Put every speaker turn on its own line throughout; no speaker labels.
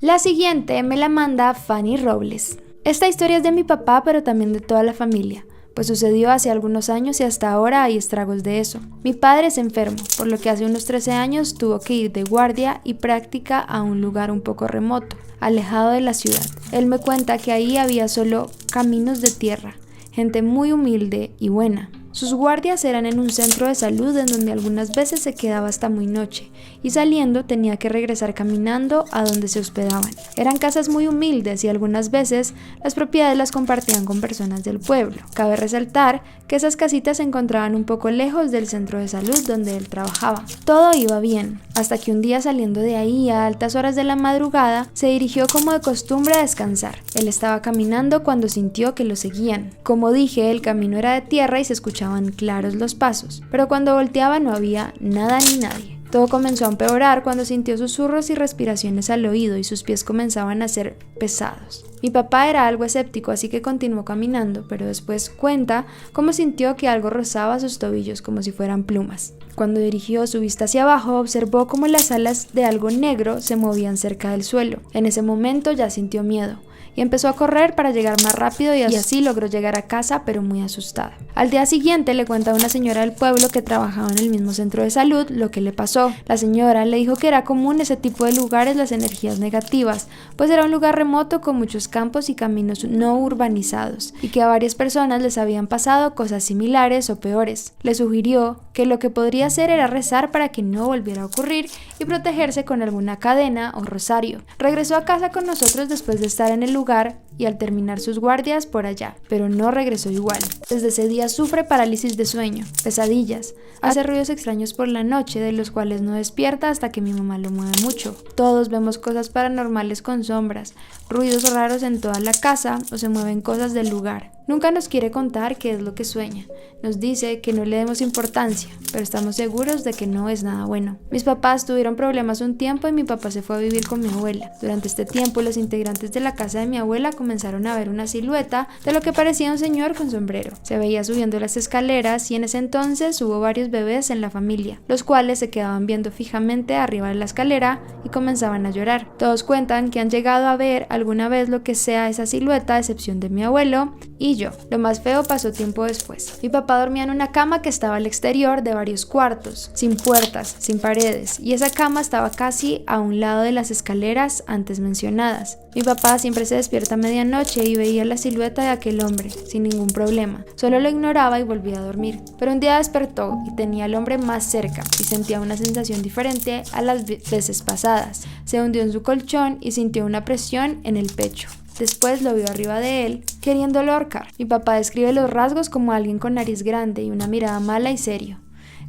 La siguiente me la manda Fanny Robles. Esta historia es de mi papá, pero también de toda la familia, pues sucedió hace algunos años y hasta ahora hay estragos de eso. Mi padre es enfermo, por lo que hace unos 13 años tuvo que ir de guardia y práctica a un lugar un poco remoto, alejado de la ciudad. Él me cuenta que ahí había solo caminos de tierra, gente muy humilde y buena. Sus guardias eran en un centro de salud en donde algunas veces se quedaba hasta muy noche y saliendo tenía que regresar caminando a donde se hospedaban. Eran casas muy humildes y algunas veces las propiedades las compartían con personas del pueblo. Cabe resaltar que esas casitas se encontraban un poco lejos del centro de salud donde él trabajaba. Todo iba bien, hasta que un día saliendo de ahí a altas horas de la madrugada se dirigió como de costumbre a descansar. Él estaba caminando cuando sintió que lo seguían. Como dije, el camino era de tierra y se escuchaban claros los pasos, pero cuando volteaba no había nada ni nadie. Todo comenzó a empeorar cuando sintió susurros y respiraciones al oído y sus pies comenzaban a ser pesados. Mi papá era algo escéptico, así que continuó caminando, pero después cuenta cómo sintió que algo rozaba sus tobillos como si fueran plumas. Cuando dirigió su vista hacia abajo, observó cómo las alas de algo negro se movían cerca del suelo. En ese momento ya sintió miedo y empezó a correr para llegar más rápido y así logró llegar a casa, pero muy asustada. Al día siguiente le cuenta a una señora del pueblo que trabajaba en el mismo centro de salud lo que le pasó. La señora le dijo que era común ese tipo de lugares las energías negativas, pues era un lugar remoto con muchos campos y caminos no urbanizados, y que a varias personas les habían pasado cosas similares o peores. Le sugirió que lo que podría hacer era rezar para que no volviera a ocurrir y protegerse con alguna cadena o rosario. Regresó a casa con nosotros después de estar en el lugar y al terminar sus guardias por allá, pero no regresó igual. Desde ese día sufre parálisis de sueño, pesadillas, hace ruidos extraños por la noche de los cuales no despierta hasta que mi mamá lo mueve mucho. Todos vemos cosas paranormales con sombras, ruidos raros en toda la casa o se mueven cosas del lugar. Nunca nos quiere contar qué es lo que sueña. Nos dice que no le demos importancia, pero estamos seguros de que no es nada bueno. Mis papás tuvieron problemas un tiempo y mi papá se fue a vivir con mi abuela. Durante este tiempo, los integrantes de la casa de mi abuela comenzaron a ver una silueta de lo que parecía un señor con sombrero. Se veía subiendo las escaleras y en ese entonces hubo varios bebés en la familia, los cuales se quedaban viendo fijamente arriba de la escalera y comenzaban a llorar. Todos cuentan que han llegado a ver alguna vez lo que sea esa silueta, a excepción de mi abuelo y yo. Lo más feo pasó tiempo después. Mi papá dormía en una cama que estaba al exterior de varios cuartos, sin puertas, sin paredes, y esa cama estaba casi a un lado de las escaleras antes mencionadas. Mi papá siempre se despierta a medianoche y veía la silueta de aquel hombre, sin ningún problema. Solo lo ignoraba y volvía a dormir. Pero un día despertó y tenía al hombre más cerca y sentía una sensación diferente a las veces pasadas. Se hundió en su colchón y sintió una presión en el pecho. Después lo vio arriba de él, queriéndolo ahorcar. Mi papá describe los rasgos como alguien con nariz grande y una mirada mala y serio.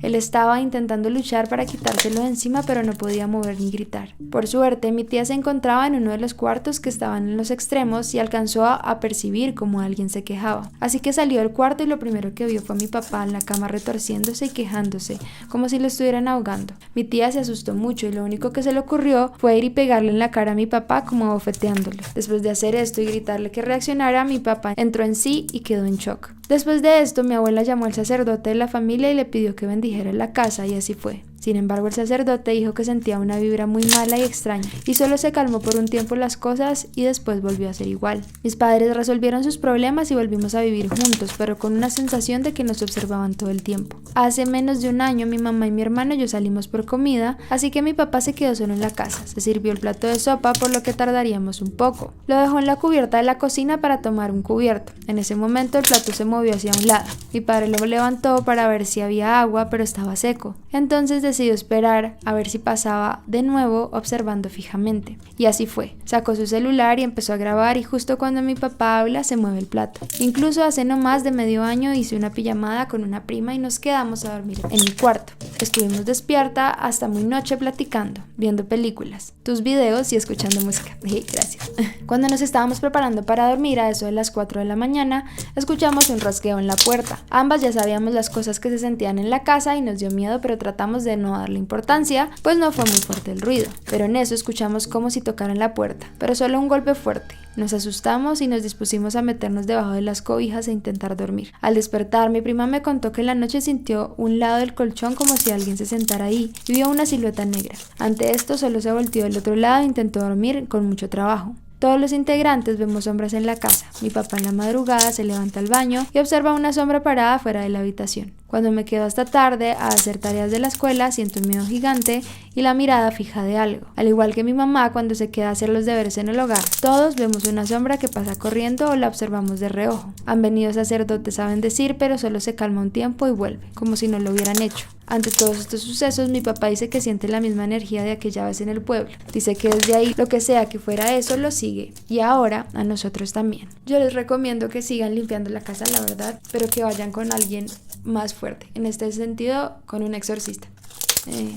Él estaba intentando luchar para quitárselo de encima, pero no podía mover ni gritar. Por suerte, mi tía se encontraba en uno de los cuartos que estaban en los extremos y alcanzó a percibir cómo alguien se quejaba. Así que salió del cuarto y lo primero que vio fue a mi papá en la cama retorciéndose y quejándose, como si lo estuvieran ahogando. Mi tía se asustó mucho y lo único que se le ocurrió fue ir y pegarle en la cara a mi papá como abofeteándolo. Después de hacer esto y gritarle que reaccionara, mi papá entró en sí y quedó en shock. Después de esto, mi abuela llamó al sacerdote de la familia y le pidió que bendijera la casa y así fue. Sin embargo, el sacerdote dijo que sentía una vibra muy mala y extraña y solo se calmó por un tiempo las cosas y después volvió a ser igual. Mis padres resolvieron sus problemas y volvimos a vivir juntos, pero con una sensación de que nos observaban todo el tiempo. Hace menos de un año mi mamá y mi hermano y yo salimos por comida, así que mi papá se quedó solo en la casa. Se sirvió el plato de sopa, por lo que tardaríamos un poco. Lo dejó en la cubierta de la cocina para tomar un cubierto. En ese momento el plato se movió hacia un lado. Mi padre lo levantó para ver si había agua, pero estaba seco. Entonces decidió esperar a ver si pasaba de nuevo, observando fijamente. Y así fue. Sacó su celular y empezó a grabar, y justo cuando mi papá habla se mueve el plato. Incluso hace no más de medio año hice una pijamada con una prima y nos quedamos a dormir en mi cuarto. Estuvimos despierta hasta muy noche platicando, viendo películas, tus videos y escuchando música. Gracias. Cuando nos estábamos preparando para dormir a eso de las 4 de la mañana, escuchamos un rasgueo en la puerta. Ambas ya sabíamos las cosas que se sentían en la casa y nos dio miedo, pero tratamos de no darle importancia, pues no fue muy fuerte el ruido. Pero en eso escuchamos como si tocaran la puerta, pero solo un golpe fuerte. Nos asustamos y nos dispusimos a meternos debajo de las cobijas e intentar dormir. Al despertar, mi prima me contó que en la noche sintió un lado del colchón como si alguien se sentara ahí y vio una silueta negra. Ante esto, solo se volteó del otro lado e intentó dormir con mucho trabajo. Todos los integrantes vemos sombras en la casa. Mi papá en la madrugada se levanta al baño y observa una sombra parada fuera de la habitación. Cuando me quedo hasta tarde a hacer tareas de la escuela, siento un miedo gigante y la mirada fija de algo. Al igual que mi mamá cuando se queda a hacer los deberes en el hogar, todos vemos una sombra que pasa corriendo o la observamos de reojo. Han venido sacerdotes a bendecir, pero solo se calma un tiempo y vuelve, como si no lo hubieran hecho. Ante todos estos sucesos, mi papá dice que siente la misma energía de aquella vez en el pueblo. Dice que desde ahí, lo que sea que fuera eso, lo sigue. Y ahora, a nosotros también. Yo les recomiendo que sigan limpiando la casa, la verdad, pero que vayan con alguien más fuerte. En este sentido, con un exorcista.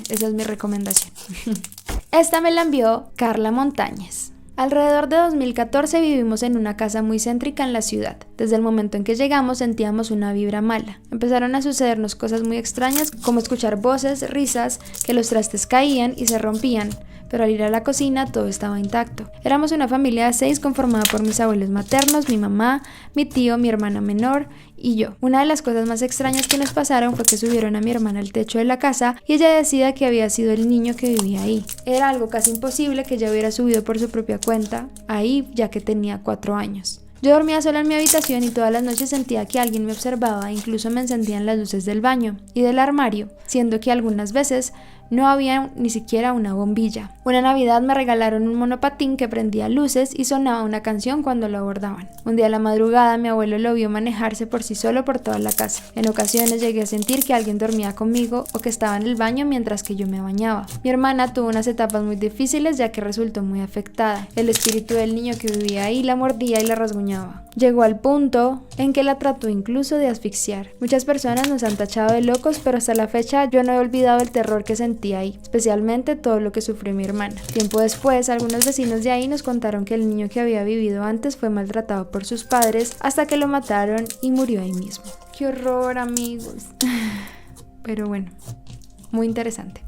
Esa es mi recomendación. Esta me la envió Carla Montañez. Alrededor de 2014 vivimos en una casa muy céntrica en la ciudad. Desde el momento en que llegamos sentíamos una vibra mala. Empezaron a sucedernos cosas muy extrañas como escuchar voces, risas, que los trastes caían y se rompían. Pero al ir a la cocina todo estaba intacto. Éramos una familia de 6 conformada por mis abuelos maternos, mi mamá, mi tío, mi hermana menor y yo. Una de las cosas más extrañas que nos pasaron fue que subieron a mi hermana al techo de la casa y ella decía que había sido el niño que vivía ahí. Era algo casi imposible que ella hubiera subido por su propia cuenta ahí, ya que tenía 4 años. Yo dormía sola en mi habitación y todas las noches sentía que alguien me observaba, incluso me encendían las luces del baño y del armario, siendo que algunas veces no había ni siquiera una bombilla. Una Navidad me regalaron un monopatín que prendía luces y sonaba una canción cuando lo abordaban. Un día a la madrugada mi abuelo lo vio manejarse por sí solo por toda la casa. En ocasiones llegué a sentir que alguien dormía conmigo o que estaba en el baño mientras que yo me bañaba. Mi hermana tuvo unas etapas muy difíciles ya que resultó muy afectada. El espíritu del niño que vivía ahí la mordía y la rasguñaba. Llegó al punto en que la trató incluso de asfixiar. Muchas personas nos han tachado de locos, pero hasta la fecha yo no he olvidado el terror que sentí ahí, especialmente todo lo que sufrió mi hermana. Tiempo después, algunos vecinos de ahí nos contaron que el niño que había vivido antes fue maltratado por sus padres hasta que lo mataron y murió ahí mismo. ¡Qué horror, amigos! Pero bueno, muy interesante.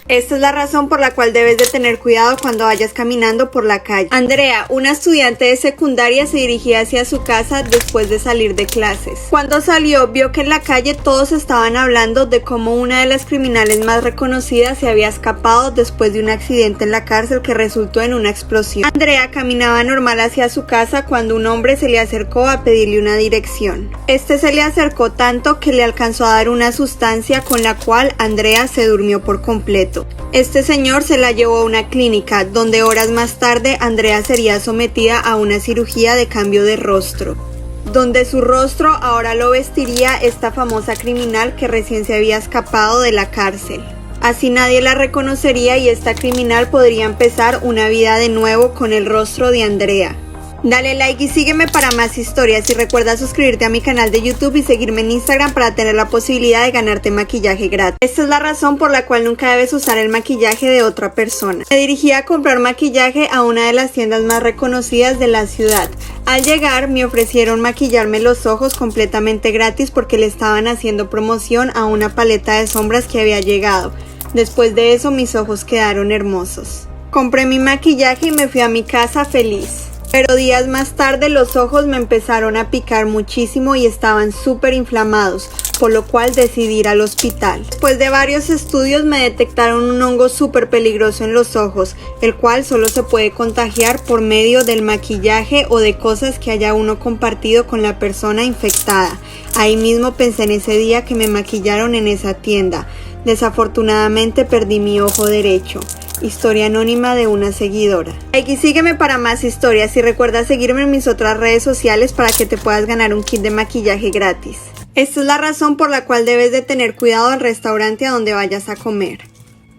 Esta es la razón por la cual debes de tener cuidado cuando vayas caminando por la calle. Andrea, una estudiante de secundaria, se dirigía hacia su casa después de salir de clases. Cuando salió, vio que en la calle todos estaban hablando de cómo una de las criminales más reconocidas se había escapado después de un accidente en la cárcel que resultó en una explosión. Andrea caminaba normal hacia su casa cuando un hombre se le acercó a pedirle una dirección. Este se le acercó tanto que le alcanzó a dar una sustancia con la cual Andrea se durmió por completo. Este señor se la llevó a una clínica, donde horas más tarde Andrea sería sometida a una cirugía de cambio de rostro, donde su rostro ahora lo vestiría esta famosa criminal que recién se había escapado de la cárcel. Así nadie la reconocería y esta criminal podría empezar una vida de nuevo con el rostro de Andrea. Dale like y sígueme para más historias y recuerda suscribirte a mi canal de YouTube y seguirme en Instagram para tener la posibilidad de ganarte maquillaje gratis. Esta es la razón por la cual nunca debes usar el maquillaje de otra persona. Me dirigí a comprar maquillaje a una de las tiendas más reconocidas de la ciudad. Al llegar me ofrecieron maquillarme los ojos completamente gratis porque le estaban haciendo promoción a una paleta de sombras que había llegado. Después de eso mis ojos quedaron hermosos. Compré mi maquillaje y me fui a mi casa feliz. Pero días más tarde los ojos me empezaron a picar muchísimo y estaban súper inflamados, por lo cual decidí ir al hospital. Después de varios estudios me detectaron un hongo súper peligroso en los ojos, el cual solo se puede contagiar por medio del maquillaje o de cosas que haya uno compartido con la persona infectada. Ahí mismo pensé en ese día que me maquillaron en esa tienda. Desafortunadamente perdí mi ojo derecho. Historia anónima de una seguidora. Aquí sígueme para más historias y recuerda seguirme en mis otras redes sociales para que te puedas ganar un kit de maquillaje gratis. Esta es la razón por la cual debes de tener cuidado al restaurante a donde vayas a comer.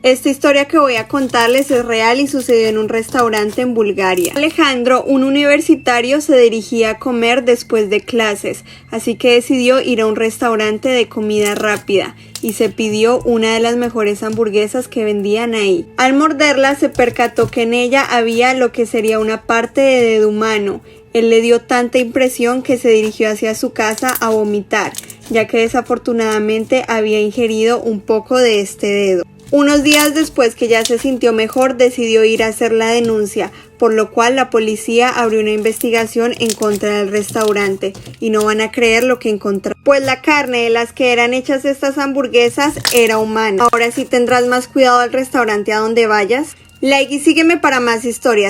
Esta historia que voy a contarles es real y sucedió en un restaurante en Bulgaria. Alejandro, un universitario, se dirigía a comer después de clases, así que decidió ir a un restaurante de comida rápida y se pidió una de las mejores hamburguesas que vendían ahí. Al morderla se percató que en ella había lo que sería una parte de dedo humano. Él le dio tanta impresión que se dirigió hacia su casa a vomitar, ya que desafortunadamente había ingerido un poco de este dedo. Unos días después que ya se sintió mejor, decidió ir a hacer la denuncia, por lo cual la policía abrió una investigación en contra del restaurante y no van a creer lo que encontraron. Pues la carne de las que eran hechas estas hamburguesas era humana. Ahora sí tendrás más cuidado al restaurante a donde vayas. Like y sígueme para más historias.